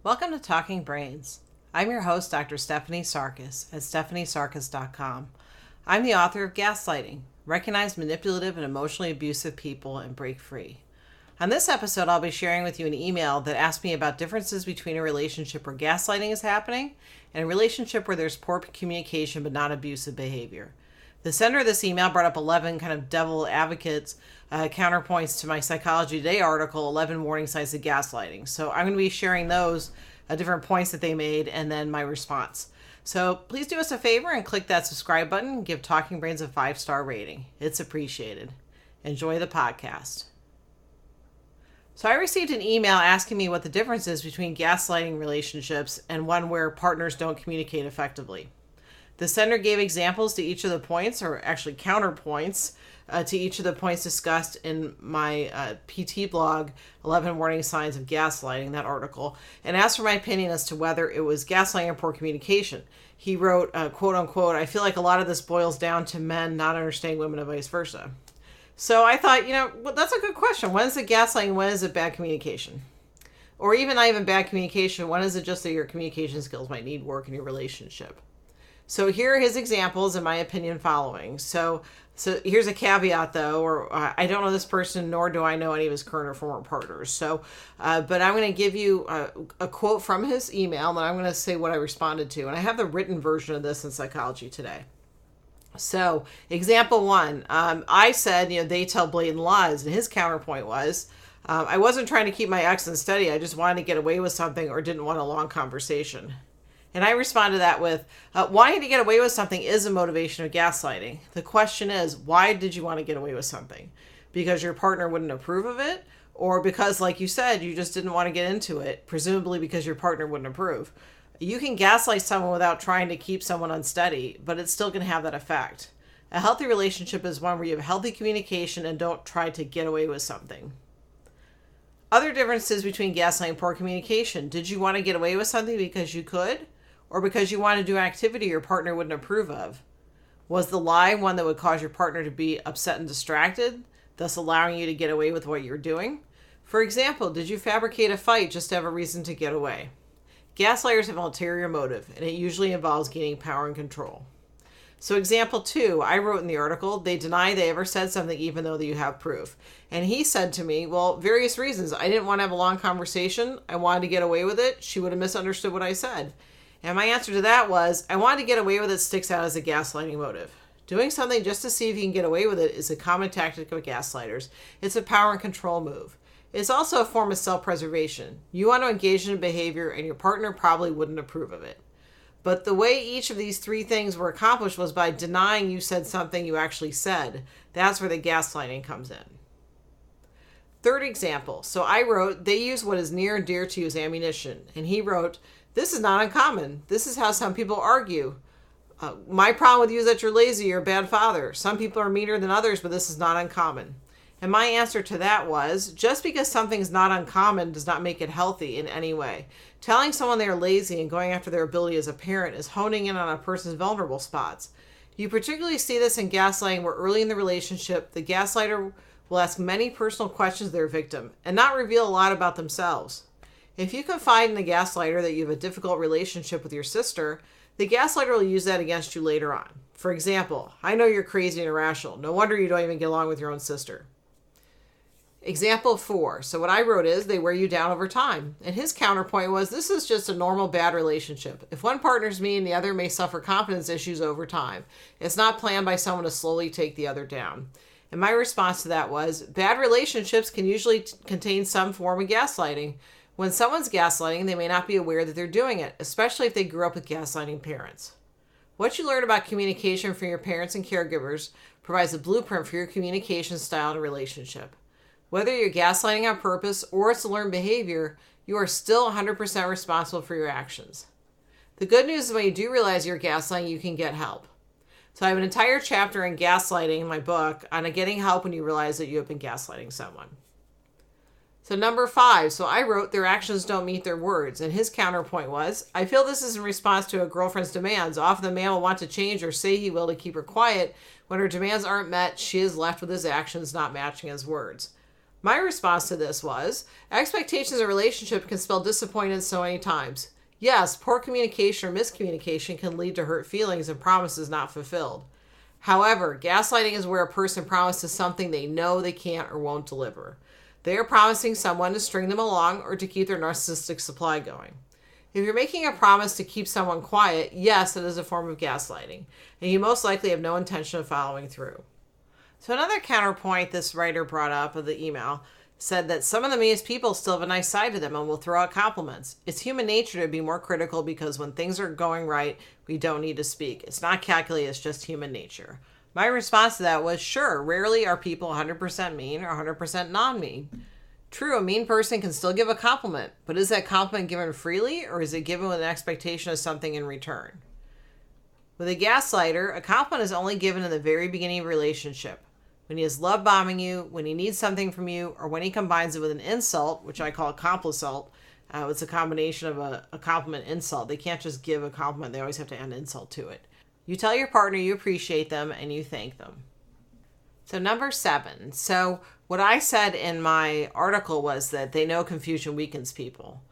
Welcome to Talking Brains. I'm your host, Dr. Stephanie Sarkis at stephaniesarkis.com. I'm the author of Gaslighting, Recognize Manipulative and Emotionally Abusive People and Break Free. On this episode, I'll be sharing with you an email that asked me about differences between a relationship where gaslighting is happening and a relationship where there's poor communication but not abusive behavior. The sender of this email brought up 11 kind of devil advocates, counterpoints to my Psychology Today article, 11 warning signs of gaslighting. So I'm going to be sharing those different points that they made and then my response. So please do us a favor and click that subscribe button and give Talking Brains a 5-star rating. It's appreciated. Enjoy the podcast. So I received an email asking me what the difference is between gaslighting relationships and one where partners don't communicate effectively. The sender gave examples to each of the points, or actually counterpoints to each of the points discussed in my PT blog, 11 Warning Signs of Gaslighting, that article, and asked for my opinion as to whether it was gaslighting or poor communication. He wrote, quote unquote, I feel like a lot of this boils down to men not understanding women and vice versa. So I thought, well, that's a good question. When is it gaslighting? When is it bad communication? Or even not even bad communication. When is it just that your communication skills might need work in your relationship? So here are his examples, in my opinion, following. So here's a caveat, though, or I don't know this person, nor do I know any of his current or former partners. So, but I'm going to give you a quote from his email, and then I'm going to say what I responded to. And I have the written version of this in Psychology Today. So, example one, I said, they tell blatant lies, and his counterpoint was, I wasn't trying to keep my ex in study. I just wanted to get away with something or didn't want a long conversation. And I responded to that with, wanting to get away with something is a motivation of gaslighting. The question is, why did you want to get away with something? Because your partner wouldn't approve of it? Or because, like you said, you just didn't want to get into it, presumably because your partner wouldn't approve? You can gaslight someone without trying to keep someone unsteady, but it's still going to have that effect. A healthy relationship is one where you have healthy communication and don't try to get away with something. Other differences between gaslighting and poor communication. Did you want to get away with something because you could? Or because you want to do an activity your partner wouldn't approve of? Was the lie one that would cause your partner to be upset and distracted, thus allowing you to get away with what you're doing? For example, did you fabricate a fight just to have a reason to get away? Gaslighters have an ulterior motive, and it usually involves gaining power and control. So example 2, I wrote in the article, they deny they ever said something even though that you have proof. And he said to me, well, various reasons. I didn't want to have a long conversation. I wanted to get away with it. She would have misunderstood what I said. And my answer to that was, I wanted to get away with it sticks out as a gaslighting motive. Doing something just to see if you can get away with it is a common tactic of gaslighters. It's a power and control move. It's also a form of self-preservation. You want to engage in a behavior and your partner probably wouldn't approve of it. But the way each of these 3 things were accomplished was by denying you said something you actually said. That's where the gaslighting comes in. Third example. So I wrote, they use what is near and dear to you as ammunition. And he wrote, this is not uncommon. This is how some people argue. My problem with you is that you're lazy, you're a bad father. Some people are meaner than others, but this is not uncommon. And my answer to that was, just because something is not uncommon does not make it healthy in any way. Telling someone they are lazy and going after their ability as a parent is honing in on a person's vulnerable spots. You particularly see this in gaslighting, where early in the relationship, the gaslighter will ask many personal questions of their victim and not reveal a lot about themselves. If you confide in the gaslighter that you have a difficult relationship with your sister, the gaslighter will use that against you later on. For example, I know you're crazy and irrational. No wonder you don't even get along with your own sister. Example 4. So what I wrote is, they wear you down over time. And his counterpoint was, this is just a normal bad relationship. If one partner's mean, the other may suffer confidence issues over time. It's not planned by someone to slowly take the other down. And my response to that was, bad relationships can usually contain some form of gaslighting. When someone's gaslighting, they may not be aware that they're doing it, especially if they grew up with gaslighting parents. What you learn about communication from your parents and caregivers provides a blueprint for your communication style and relationship. Whether you're gaslighting on purpose or it's a learned behavior, you are still 100% responsible for your actions. The good news is when you do realize you're gaslighting, you can get help. So I have an entire chapter in gaslighting in my book on getting help when you realize that you have been gaslighting someone. So number 5, so I wrote, their actions don't meet their words. And his counterpoint was, I feel this is in response to a girlfriend's demands. Often the man will want to change or say he will to keep her quiet. When her demands aren't met, she is left with his actions not matching his words. My response to this was, expectations in a relationship can spell disappointment so many times. Yes, poor communication or miscommunication can lead to hurt feelings and promises not fulfilled. However, gaslighting is where a person promises something they know they can't or won't deliver. They are promising someone to string them along or to keep their narcissistic supply going. If you're making a promise to keep someone quiet, yes, it is a form of gaslighting, and you most likely have no intention of following through. So another counterpoint this writer brought up of the email said that some of the meanest people still have a nice side to them and will throw out compliments. It's human nature to be more critical because when things are going right, we don't need to speak. It's not calculated, it's just human nature. My response to that was, sure, rarely are people 100% mean or 100% non-mean. True, a mean person can still give a compliment, but is that compliment given freely or is it given with an expectation of something in return? With a gaslighter, a compliment is only given in the very beginning of a relationship. When he is love bombing you, when he needs something from you, or when he combines it with an insult, which I call a complisult. It's a combination of a compliment insult. They can't just give a compliment. They always have to add an insult to it. You tell your partner you appreciate them and you thank them. So number 7. So what I said in my article was that they know confusion weakens people.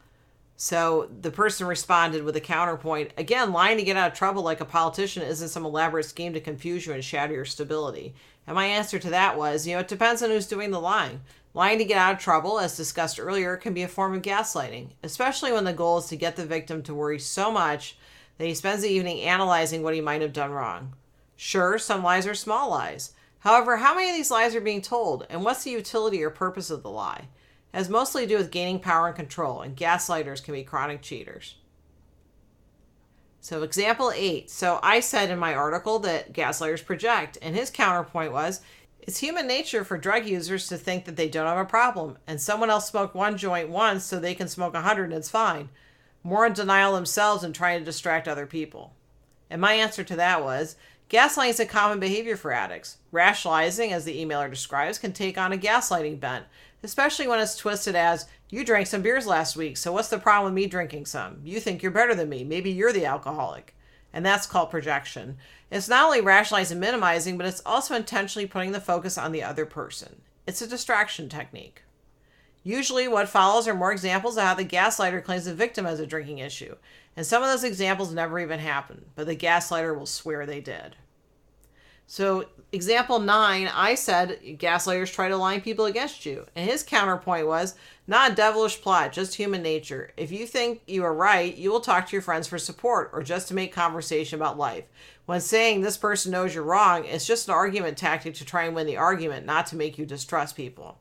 So the person responded with a counterpoint. Again, lying to get out of trouble like a politician isn't some elaborate scheme to confuse you and shatter your stability. And my answer to that was, it depends on who's doing the lying. Lying to get out of trouble, as discussed earlier, can be a form of gaslighting, especially when the goal is to get the victim to worry so much that he spends the evening analyzing what he might have done wrong. Sure, some lies are small lies. However, how many of these lies are being told, and what's the utility or purpose of the lie? It has mostly to do with gaining power and control, and gaslighters can be chronic cheaters. So example 8. So I said in my article that gaslighters project, and his counterpoint was, it's human nature for drug users to think that they don't have a problem, and someone else smoked one joint once so they can smoke 100 and it's fine. More in denial themselves and trying to distract other people. And my answer to that was, gaslighting is a common behavior for addicts. Rationalizing, as the emailer describes, can take on a gaslighting bent, especially when it's twisted as, you drank some beers last week, so what's the problem with me drinking some? You think you're better than me. Maybe you're the alcoholic. And that's called projection. It's not only rationalizing and minimizing, but it's also intentionally putting the focus on the other person. It's a distraction technique. Usually what follows are more examples of how the gaslighter claims the victim has a drinking issue. And some of those examples never even happen, but the gaslighter will swear they did. So example 9, I said gaslighters try to line people against you. And his counterpoint was, not a devilish plot, just human nature. If you think you are right, you will talk to your friends for support or just to make conversation about life. When saying this person knows you're wrong, it's just an argument tactic to try and win the argument, not to make you distrust people.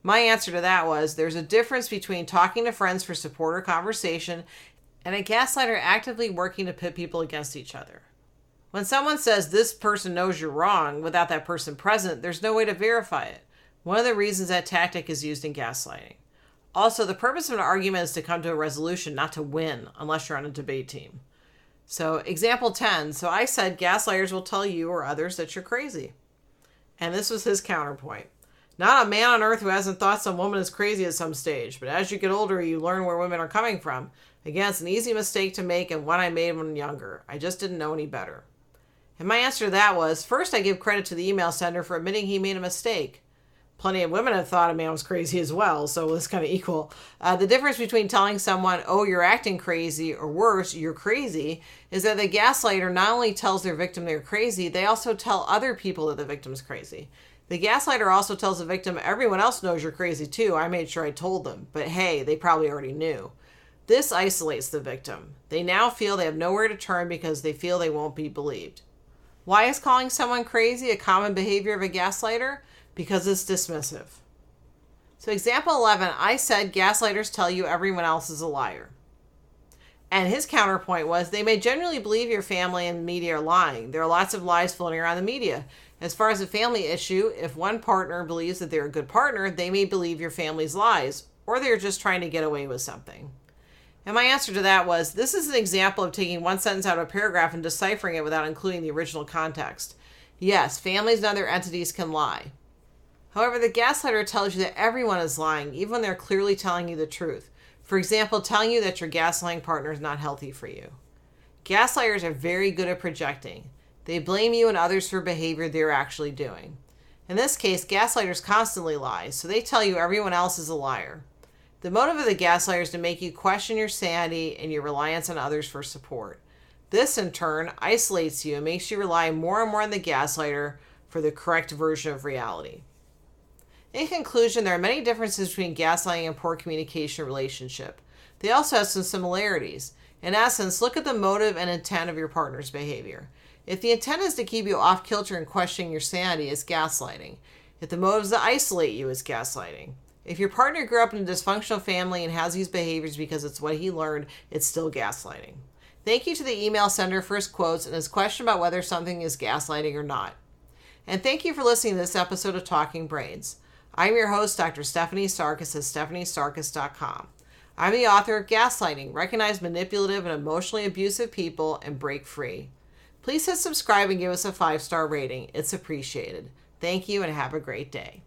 My answer to that was, there's a difference between talking to friends for support or conversation and a gaslighter actively working to pit people against each other. When someone says this person knows you're wrong without that person present, there's no way to verify it. One of the reasons that tactic is used in gaslighting. Also, the purpose of an argument is to come to a resolution, not to win, unless you're on a debate team. So, example 10. So I said gaslighters will tell you or others that you're crazy. And this was his counterpoint. Not a man on earth who hasn't thought some woman is crazy at some stage, but as you get older, you learn where women are coming from. Again, it's an easy mistake to make and one I made when younger. I just didn't know any better. And my answer to that was, first I give credit to the email sender for admitting he made a mistake. Plenty of women have thought a man was crazy as well, so it's kind of equal. The difference between telling someone, oh, you're acting crazy, or worse, you're crazy, is that the gaslighter not only tells their victim they're crazy, they also tell other people that the victim's crazy. The gaslighter also tells the victim, everyone else knows you're crazy too. I made sure I told them. But hey, they probably already knew. This isolates the victim. They now feel they have nowhere to turn because they feel they won't be believed. Why is calling someone crazy a common behavior of a gaslighter? Because it's dismissive. So example 11, I said gaslighters tell you everyone else is a liar. And his counterpoint was, they may generally believe your family and media are lying. There are lots of lies floating around the media. As far as a family issue, if one partner believes that they're a good partner, they may believe your family's lies, or they're just trying to get away with something. And my answer to that was, this is an example of taking one sentence out of a paragraph and deciphering it without including the original context. Yes, families and other entities can lie. However, the gaslighter tells you that everyone is lying, even when they're clearly telling you the truth. For example, telling you that your gaslighting partner is not healthy for you. Gaslighters are very good at projecting. They blame you and others for behavior they're actually doing. In this case, gaslighters constantly lie, so they tell you everyone else is a liar. The motive of the gaslighter is to make you question your sanity and your reliance on others for support. This, in turn, isolates you and makes you rely more and more on the gaslighter for the correct version of reality. In conclusion, there are many differences between gaslighting and poor communication relationship. They also have some similarities. In essence, look at the motive and intent of your partner's behavior. If the intent is to keep you off kilter and questioning your sanity, it's gaslighting. If the motive is to isolate you, it's gaslighting. If your partner grew up in a dysfunctional family and has these behaviors because it's what he learned, it's still gaslighting. Thank you to the email sender for his quotes and his question about whether something is gaslighting or not. And thank you for listening to this episode of Talking Brains. I'm your host, Dr. Stephanie Sarkis at stephaniesarkis.com. I'm the author of Gaslighting, Recognize Manipulative and Emotionally Abusive People and Break Free. Please hit subscribe and give us a 5-star rating. It's appreciated. Thank you and have a great day.